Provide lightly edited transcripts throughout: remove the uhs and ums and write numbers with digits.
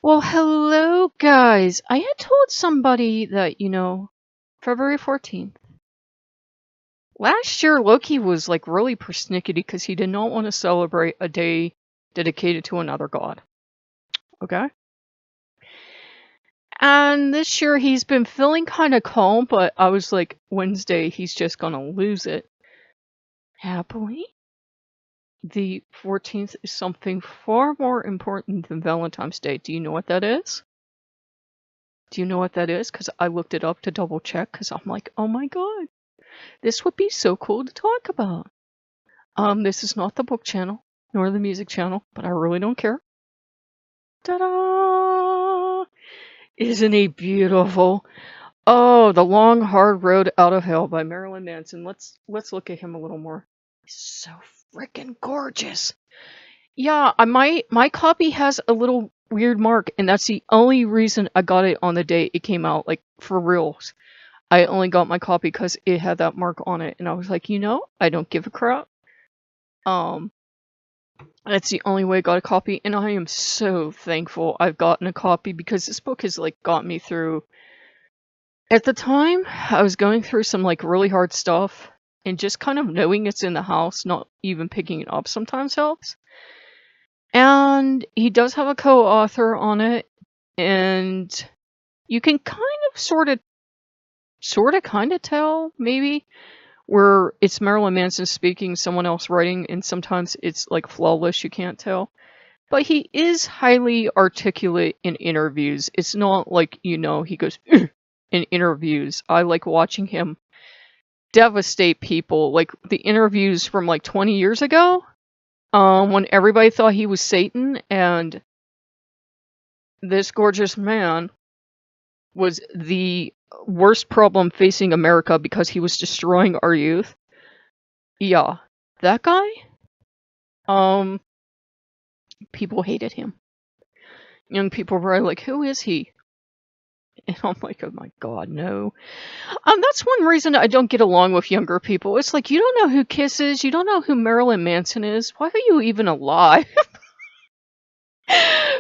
Well, hello, guys. I had told somebody that, February 14th. Last year, Loki was like really persnickety because he did not want to celebrate a day dedicated to another god. Okay? And this year, he's been feeling kind of calm, but I was like, Wednesday, he's just gonna lose it. Happily, the 14th is something far more important than Valentine's Day. Do you know what that is? Do you know what that is? Because I looked it up to double check because I'm like, oh my god. This would be so cool to talk about. This is not the book channel, nor the music channel, but I really don't care. Ta-da! Isn't he beautiful? Oh, The Long Hard Road Out of Hell by Marilyn Manson. Let's look at him a little more. He's so freaking gorgeous. Yeah, my copy has a little weird mark, and that's the only reason I got it on the day it came out, like for reals. I only got my copy because it had that mark on it, and I was like, I don't give a crap. That's the only way I got a copy, and I am so thankful I've gotten a copy because this book has like got me through. At the time, I was going through some like really hard stuff, and just kind of knowing it's in the house, not even picking it up sometimes helps. And he does have a co-author on it, and you can kind of sort of kind of tell maybe where it's Marilyn Manson speaking, someone else writing, and sometimes it's like flawless, you can't tell. But he is highly articulate in interviews. It's not like, he goes in interviews. I like watching him devastate people. Like the interviews from like 20 years ago, when everybody thought he was Satan, and this gorgeous man was the worst problem facing America because he was destroying our youth. Yeah, that guy, people hated him. Young people were like, who is he? And I'm like, oh my god, no. That's one reason I don't get along with younger people. It's like, you don't know who Kiss is, you don't know who Marilyn Manson is, why are you even alive?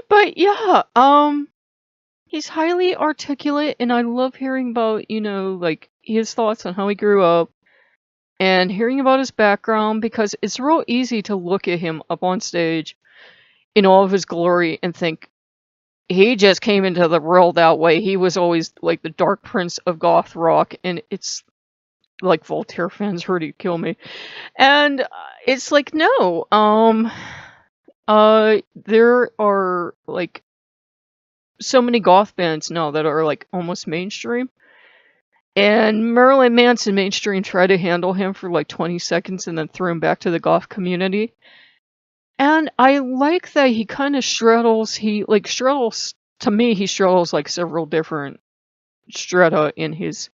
But yeah, he's highly articulate, and I love hearing about, like, his thoughts on how he grew up, and hearing about his background, because it's real easy to look at him up on stage in all of his glory and think, he just came into the world that way. He was always like the dark prince of goth rock, and it's like Voltaire fans heard he'd kill me. And it's like, no, there are like so many goth bands now that are like almost mainstream. And Marilyn Manson mainstream tried to handle him for like 20 seconds and then threw him back to the goth community. And I like that he kind of straddles, to me, he straddles like several different strata in his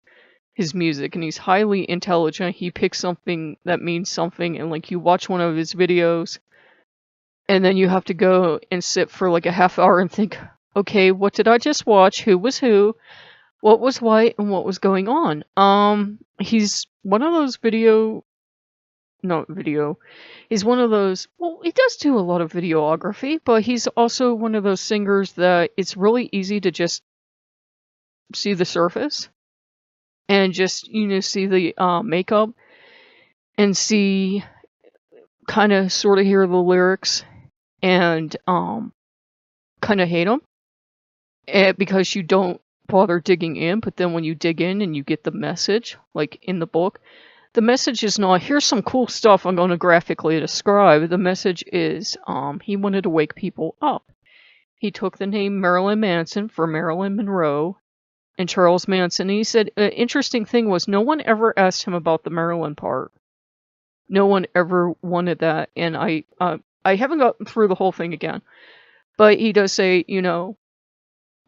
music, and he's highly intelligent. He picks something that means something, and like you watch one of his videos, and then you have to go and sit for like a half hour and think, okay, what did I just watch? Who was who? What was what? And what was going on? He's one of those he's one of those, well, he does do a lot of videography, but he's also one of those singers that it's really easy to just see the surface and just, see the makeup and see, kind of sort of hear the lyrics and kind of hate them because you don't bother digging in. But then when you dig in and you get the message, like in the book, the message is not, here's some cool stuff I'm going to graphically describe. The message is, he wanted to wake people up. He took the name Marilyn Manson for Marilyn Monroe and Charles Manson. And he said, interesting thing was, no one ever asked him about the Marilyn part. No one ever wanted that. And I haven't gotten through the whole thing again. But he does say,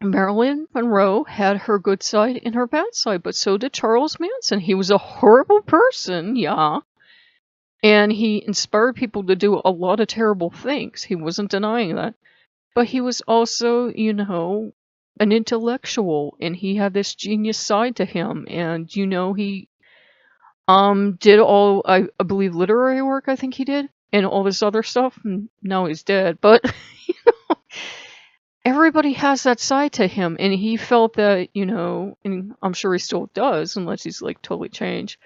Marilyn Monroe had her good side and her bad side, but so did Charles Manson. He was a horrible person, yeah. And he inspired people to do a lot of terrible things. He wasn't denying that. But he was also, an intellectual, and he had this genius side to him. And, he did all, I believe, literary work, I think he did, and all this other stuff. And now he's dead. But, everybody has that side to him, and he felt that, and I'm sure he still does, unless he's like totally changed,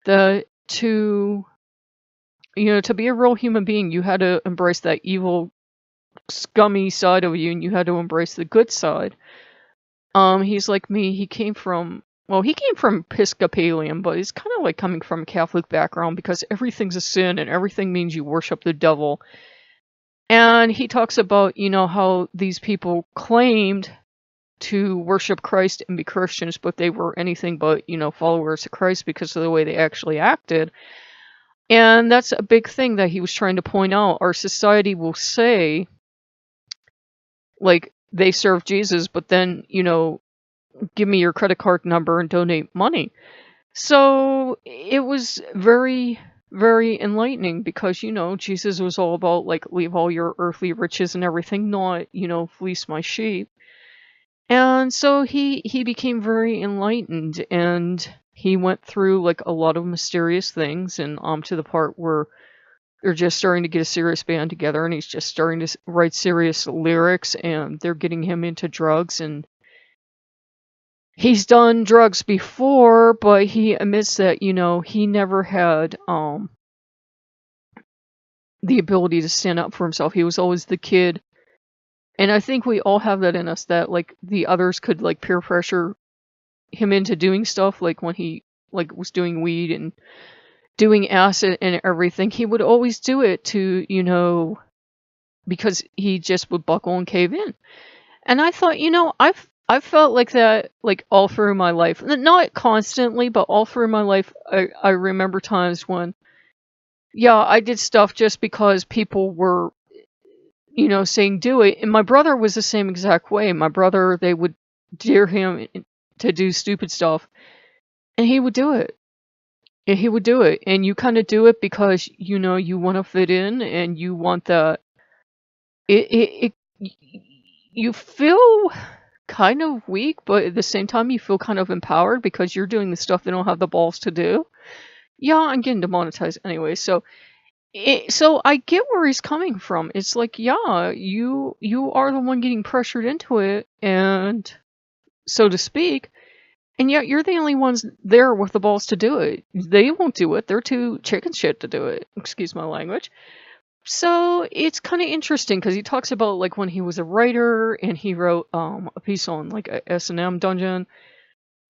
that to be a real human being, you had to embrace that evil, scummy side of you, and you had to embrace the good side. He's like me. He came from Episcopalian, but he's kind of like coming from a Catholic background because everything's a sin and everything means you worship the devil. And he talks about, how these people claimed to worship Christ and be Christians, but they were anything but, followers of Christ because of the way they actually acted. And that's a big thing that he was trying to point out. Our society will say, like, they serve Jesus, but then, give me your credit card number and donate money. So it was very, very enlightening because, Jesus was all about, like, leave all your earthly riches and everything, not, fleece my sheep. And so he became very enlightened, and he went through, like, a lot of mysterious things, and to the part where they're just starting to get a serious band together, and he's just starting to write serious lyrics, and they're getting him into drugs, and he's done drugs before, but he admits that, he never had the ability to stand up for himself. He was always the kid. And I think we all have that in us, that, like, the others could, like, peer pressure him into doing stuff, like when he, like, was doing weed and doing acid and everything. He would always do it to, because he just would buckle and cave in. And I thought, I've felt like that, like, all through my life. Not constantly, but all through my life. I remember times when, yeah, I did stuff just because people were, saying do it. And my brother was the same exact way. My brother, they would dare him to do stupid stuff, and he would do it. And he would do it. And you kind of do it because, you want to fit in, and you want that. You feel kind of weak, but at the same time you feel kind of empowered because you're doing the stuff they don't have the balls to do. Yeah, I'm getting demonetized anyway, so I get where he's coming from. It's like, yeah, you are the one getting pressured into it, and so to speak, and yet you're the only ones there with the balls to do it. They won't do it. They're too chicken shit to do it. Excuse my language. So it's kind of interesting because he talks about, like, when he was a writer and he wrote a piece on, like, a S&M dungeon,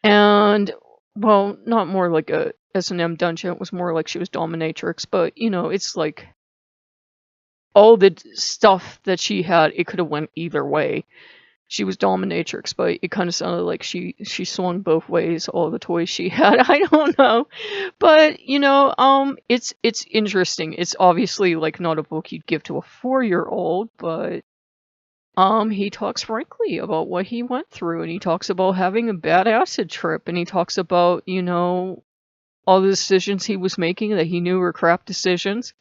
and, well, not more like a S&M dungeon, it was more like she was dominatrix, but, it's like all the stuff that she had, it could have went either way. She was dominatrix, but it kind of sounded like she swung both ways, all the toys she had. I don't know. But, it's interesting. It's obviously, like, not a book you'd give to a 4-year-old, but he talks frankly about what he went through, and he talks about having a bad acid trip, and he talks about, all the decisions he was making that he knew were crap decisions.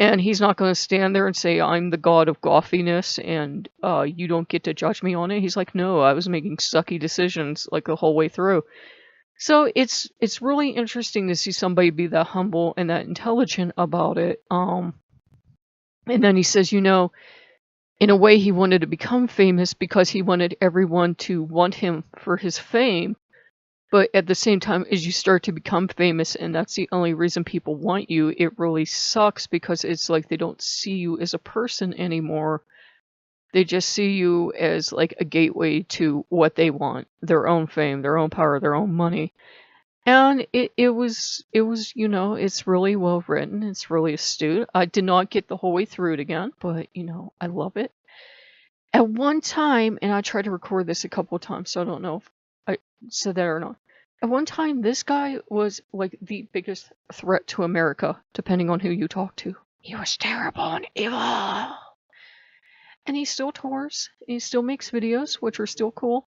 And he's not going to stand there and say, I'm the god of gothiness, and you don't get to judge me on it. He's like, no, I was making sucky decisions, like, the whole way through. So it's really interesting to see somebody be that humble and that intelligent about it. And then he says, in a way he wanted to become famous because he wanted everyone to want him for his fame. But at the same time, as you start to become famous, and that's the only reason people want you, it really sucks because it's like they don't see you as a person anymore. They just see you as, like, a gateway to what they want, their own fame, their own power, their own money. And it was, it's really well written. It's really astute. I did not get the whole way through it again, but, I love it. At one time, and I tried to record this a couple of times, so I don't know if I said that or not. At one time, this guy was, like, the biggest threat to America, depending on who you talk to. He was terrible and evil. And he still tours. He still makes videos, which are still cool.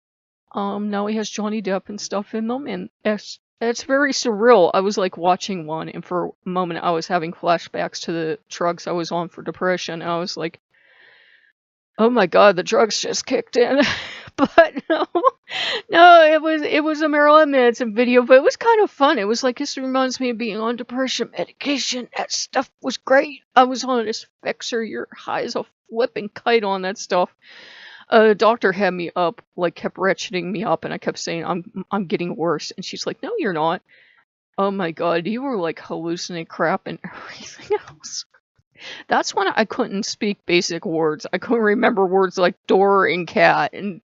Now he has Johnny Depp and stuff in them, and it's very surreal. I was, like, watching one, and for a moment I was having flashbacks to the drugs I was on for depression, and I was like, oh my god, the drugs just kicked in. But no, it was a Marilyn Manson video, but it was kind of fun. It was like, this reminds me of being on depression medication. That stuff was great. I was on this Fixer, you're high as a flipping kite on that stuff. A doctor had me up, like kept ratcheting me up, and I kept saying I'm getting worse, and she's like, no, you're not. Oh my god, you were like hallucinating crap and everything else. That's when I couldn't speak basic words. I couldn't remember words like door and cat, and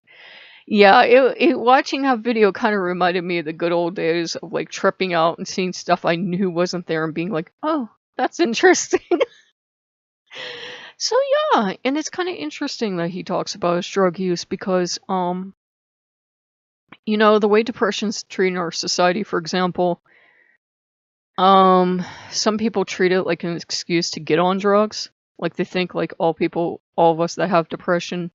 yeah, watching that video kind of reminded me of the good old days of like tripping out and seeing stuff I knew wasn't there and being like, oh, that's interesting. So yeah, and it's kind of interesting that he talks about his drug use because, you know, the way depression's treated in our society, for example, some people treat it like an excuse to get on drugs. Like they think like all of us that have depression,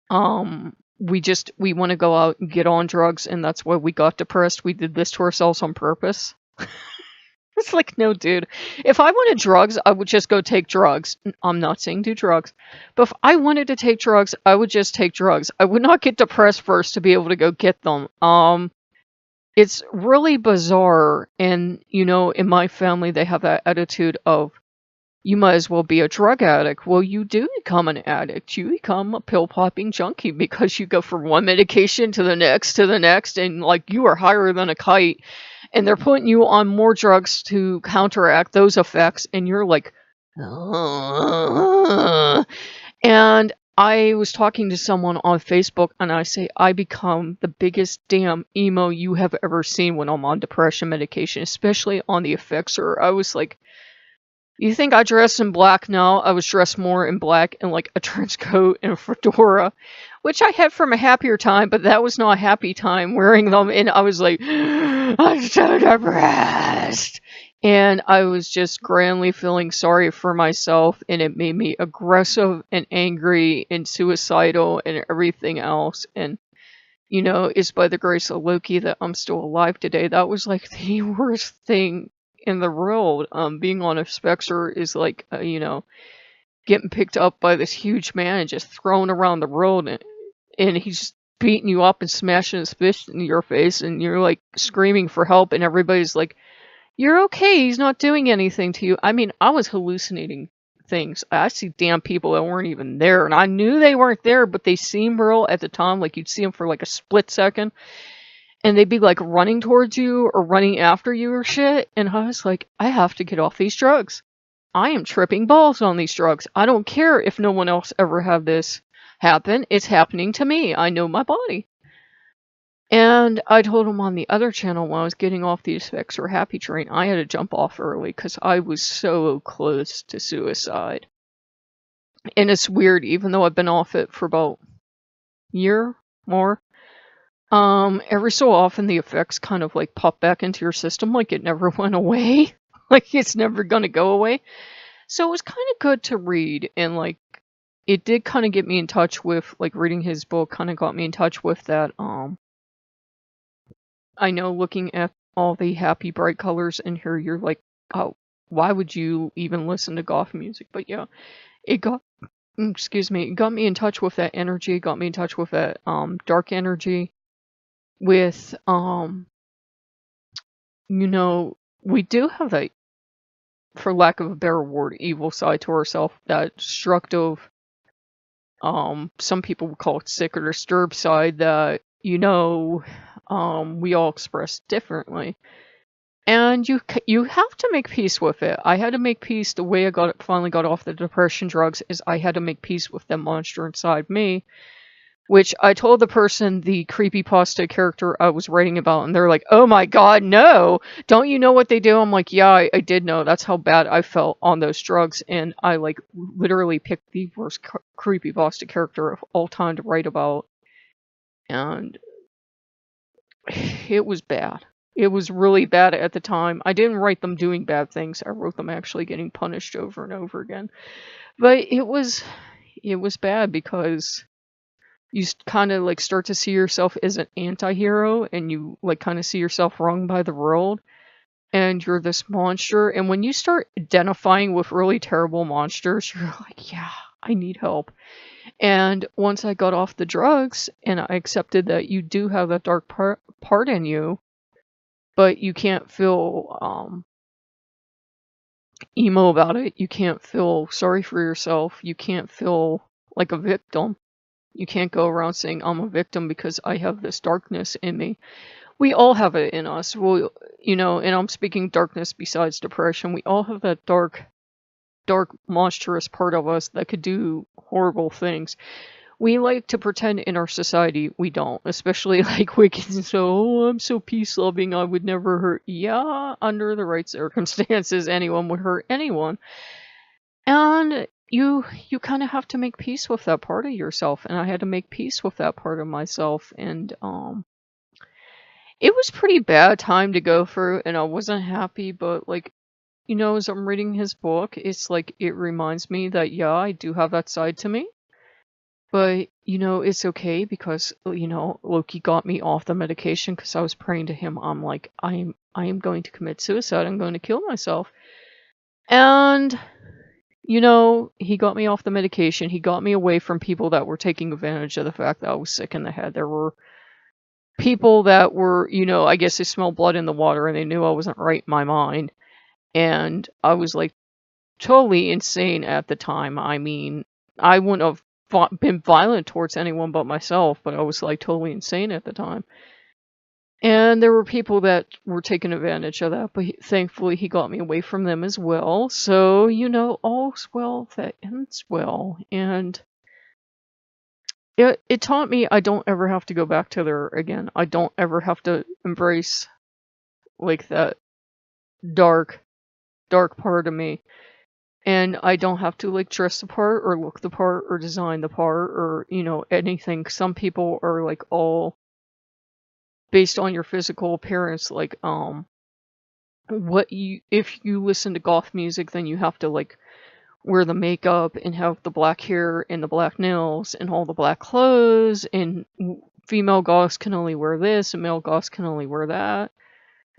we want to go out and get on drugs, and that's why we got depressed. We did this to ourselves on purpose. It's like, no, dude. If I wanted drugs, I would just go take drugs. I'm not saying do drugs, but if I wanted to take drugs, I would just take drugs. I would not get depressed first to be able to go get them. It's really bizarre, and you know, in my family, they have that attitude of, you might as well be a drug addict. Well, you do become an addict. You become a pill-popping junkie because you go from one medication to the next, and like you are higher than a kite. And they're putting you on more drugs to counteract those effects, and you're like, ugh. And I was talking to someone on Facebook, and I say, I become the biggest damn emo you have ever seen when I'm on depression medication, especially on the Effexor. I was like, you think I dress in black now? I was dressed more in black and like a trench coat and a fedora, which I had from a happier time, but that was not a happy time wearing them. And I was like, I'm so depressed. And I was just grandly feeling sorry for myself, and it made me aggressive and angry and suicidal and everything else. And, you know, it's by the grace of Loki that I'm still alive today. That was like the worst thing in the world. Being on a Spexer is like, you know, getting picked up by this huge man and just thrown around the road, and he's just beating you up and smashing his fist in your face, and you're like screaming for help, and everybody's like, you're okay, he's not doing anything to you. I mean, I was hallucinating things. I see damn people that weren't even there, and I knew they weren't there, but they seemed real at the time. Like, you'd see them for like a split second, and they'd be like running towards you or running after you or shit, and I was like, I have to get off these drugs. I am tripping balls on these drugs. I don't care if no one else ever had this happen. It's happening to me. I know my body. And I told him on the other channel when I was getting off the Effexor Happy Train, I had to jump off early because I was so close to suicide. And it's weird, even though I've been off it for about a year more, every so often the effects kind of like pop back into your system like it never went away. Like it's never gonna go away. So it was kind of good to read, and like it did kind of get me in touch with, like, reading his book kind of got me in touch with that. I know, looking at all the happy bright colors in here, you're like, oh, why would you even listen to goth music? But yeah, it got, excuse me, it got me in touch with that energy, it got me in touch with that dark energy, with you know, we do have that, for lack of a better word, evil side to ourselves, that destructive, some people would call it sick or disturbed side that, you know, we all express differently. And you have to make peace with it. I had to make peace. The way I finally got off the depression drugs is I had to make peace with the monster inside me, which I told the person the creepypasta character I was writing about, and they're like, oh my god, no! Don't you know what they do? I'm like, yeah, I did know. That's how bad I felt on those drugs, and I, like, literally picked the worst creepypasta character of all time to write about. And it was bad. It was really bad at the time. I didn't write them doing bad things. I wrote them actually getting punished over and over again. But it was bad because you kind of like start to see yourself as an anti-hero, and you like kind of see yourself wronged by the world, and you're this monster. And when you start identifying with really terrible monsters, you're like, yeah, I need help. And once I got off the drugs and I accepted that you do have that dark part in you, but you can't feel emo about it, you can't feel sorry for yourself, you can't feel like a victim. You can't go around saying I'm a victim because I have this darkness in me. We all have it in us. Well, and I'm speaking darkness besides depression. We all have that dark, monstrous part of us that could do horrible things. We like to pretend in our society we don't, especially like Wiccans. So, I'm so peace loving, I would never hurt. Yeah, under the right circumstances, anyone would hurt anyone. And you kind of have to make peace with that part of yourself, and I had to make peace with that part of myself, and it was pretty bad time to go through, and I wasn't happy, but like, as I'm reading his book, it's like it reminds me that yeah, I do have that side to me. But, it's okay because, Loki got me off the medication because I was praying to him. I'm like, I am going to commit suicide. I'm going to kill myself. And, he got me off the medication. He got me away from people that were taking advantage of the fact that I was sick in the head. There were people that were, I guess they smelled blood in the water and they knew I wasn't right in my mind. And I was like totally insane at the time. I mean, I wouldn't have been violent towards anyone but myself, but I was like totally insane at the time. And there were people that were taking advantage of that, but thankfully he got me away from them as well. So, all's well that ends well. And it taught me I don't ever have to go back to there again. I don't ever have to embrace like that dark part of me. And I don't have to like dress the part or look the part or design the part or, anything. Some people are like all based on your physical appearance, like, if you listen to goth music, then you have to like wear the makeup and have the black hair and the black nails and all the black clothes, and female goths can only wear this and male goths can only wear that.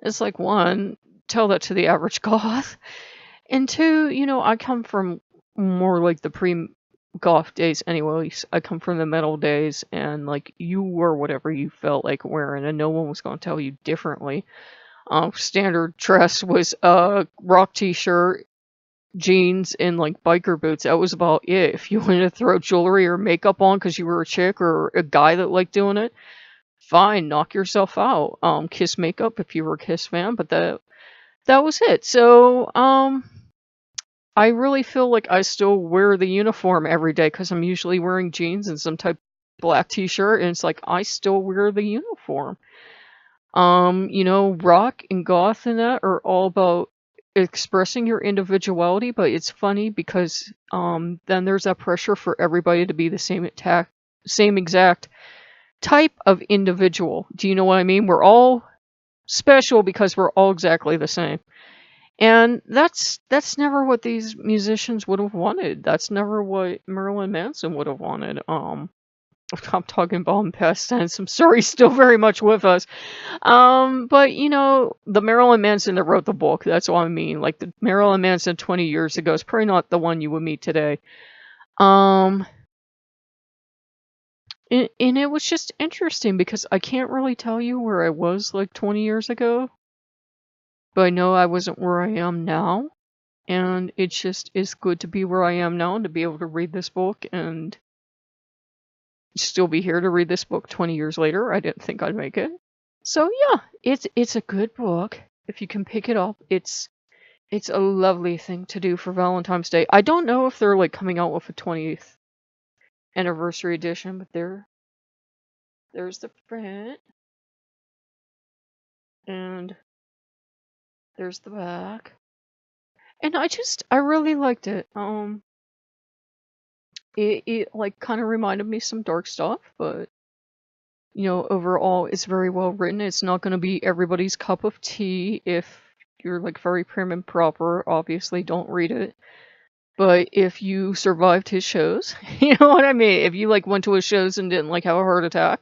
It's like, one, tell that to the average goth. And two, I come from more like the pre-goth days anyways. I come from the metal days, and like, you wore whatever you felt like wearing, and no one was going to tell you differently. Standard dress was a rock t-shirt, jeans, and like biker boots. That was about it. If you wanted to throw jewelry or makeup on because you were a chick or a guy that liked doing it, fine, knock yourself out. Kiss makeup if you were a Kiss fan, but that was it. So, I really feel like I still wear the uniform every day because I'm usually wearing jeans and some type of black t-shirt, and it's like I still wear the uniform. Rock and goth and that are all about expressing your individuality, but it's funny because then there's that pressure for everybody to be the same exact type of individual. Do you know what I mean? We're all special because we're all exactly the same. And that's never what these musicians would have wanted. That's never what Marilyn Manson would have wanted. I'm talking about in past tense. I'm sorry, he's still very much with us. But the Marilyn Manson that wrote the book, that's what I mean. Like the Marilyn Manson 20 years ago is probably not the one you would meet today. And it was just interesting because I can't really tell you where I was like 20 years ago. But I know I wasn't where I am now, and it's good to be where I am now and to be able to read this book and still be here to read this book 20 years later. I didn't think I'd make it. So yeah, it's a good book. If you can pick it up, it's a lovely thing to do for Valentine's Day. I don't know if they're like coming out with a 20th anniversary edition, but there's the front. And there's the back. And I really liked it. It like kind of reminded me some dark stuff, but overall it's very well written. It's not going to be everybody's cup of tea. If you're like very prim and proper, obviously don't read it. But if you survived his shows, you know what I mean? If you like went to his shows and didn't like have a heart attack,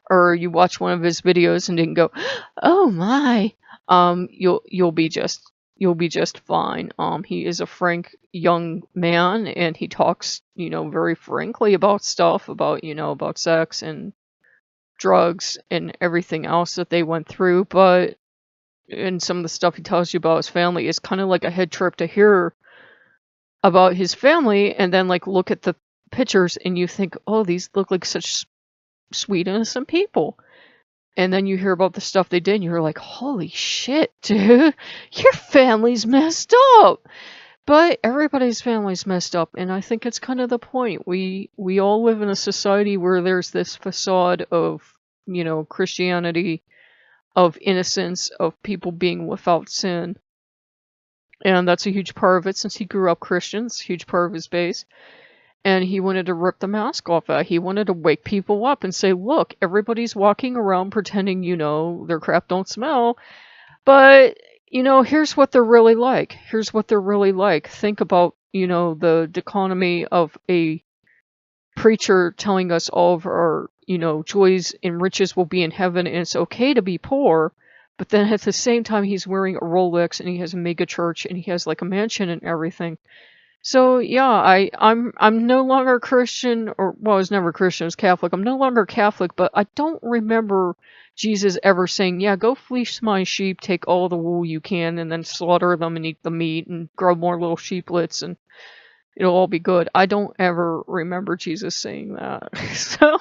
or you watched one of his videos and didn't go, "Oh my," you'll be just fine. He is a frank young man, and he talks, very frankly about stuff, about sex and drugs and everything else that they went through. But and some of the stuff he tells you about his family is kind of like a head trip to hear about his family, and then like look at the pictures and you think, oh, these look like such sweet, innocent people. And then you hear about the stuff they did, and you're like, holy shit, dude, your family's messed up. But everybody's family's messed up, and I think it's kind of the point. We all live in a society where there's this facade of, Christianity, of innocence, of people being without sin. And that's a huge part of it since he grew up Christian. It's a huge part of his base. And he wanted to rip the mask off that. He wanted to wake people up and say, look, everybody's walking around pretending, their crap don't smell. But, here's what they're really like. Here's what they're really like. Think about, the dichotomy of a preacher telling us all of our, joys and riches will be in heaven and it's okay to be poor. But then at the same time, he's wearing a Rolex and he has a mega church and he has like a mansion and everything. So yeah, I'm no longer Christian, or well, I was never Christian, I was Catholic. I'm no longer Catholic, but I don't remember Jesus ever saying, yeah, go fleece my sheep, take all the wool you can, and then slaughter them and eat the meat and grow more little sheeplets and it'll all be good. I don't ever remember Jesus saying that. So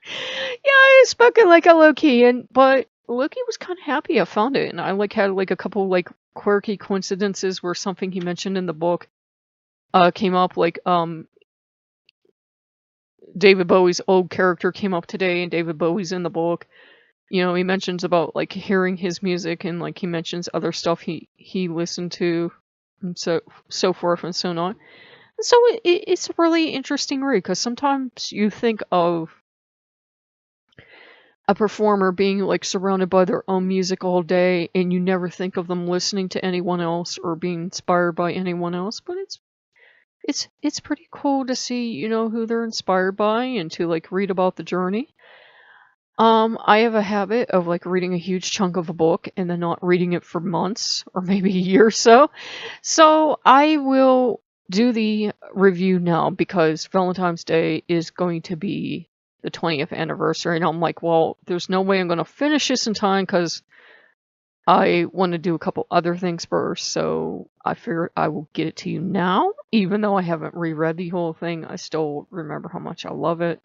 yeah, I spoken like a Lokean, but Loki was kind of happy I found it, and I had a couple quirky coincidences where something he mentioned in the book came up, David Bowie's old character came up today, and David Bowie's in the book. He mentions about hearing his music, and he mentions other stuff he listened to, and so forth and so on. And so it's a really interesting read, because sometimes you think of a performer being surrounded by their own music all day, and you never think of them listening to anyone else or being inspired by anyone else, but it's pretty cool to see, who they're inspired by and to read about the journey. I have a habit of reading a huge chunk of a book and then not reading it for months or maybe a year or so. So I will do the review now because Valentine's Day is going to be the 20th anniversary, and I'm like, well, there's no way I'm going to finish this in time because I want to do a couple other things first, so I figured I will get it to you now. Even though I haven't reread the whole thing, I still remember how much I love it.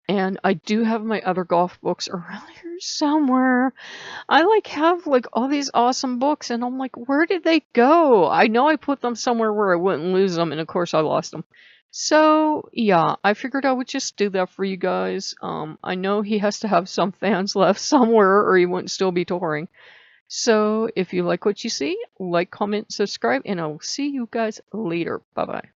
And I do have my other golf books around here somewhere. I have all these awesome books, and I'm like, where did they go? I know I put them somewhere where I wouldn't lose them, and of course I lost them. So yeah, I figured I would just do that for you guys. I know he has to have some fans left somewhere, or he wouldn't still be touring. So if you like what you see, comment, subscribe, and I'll see you guys later. Bye-bye.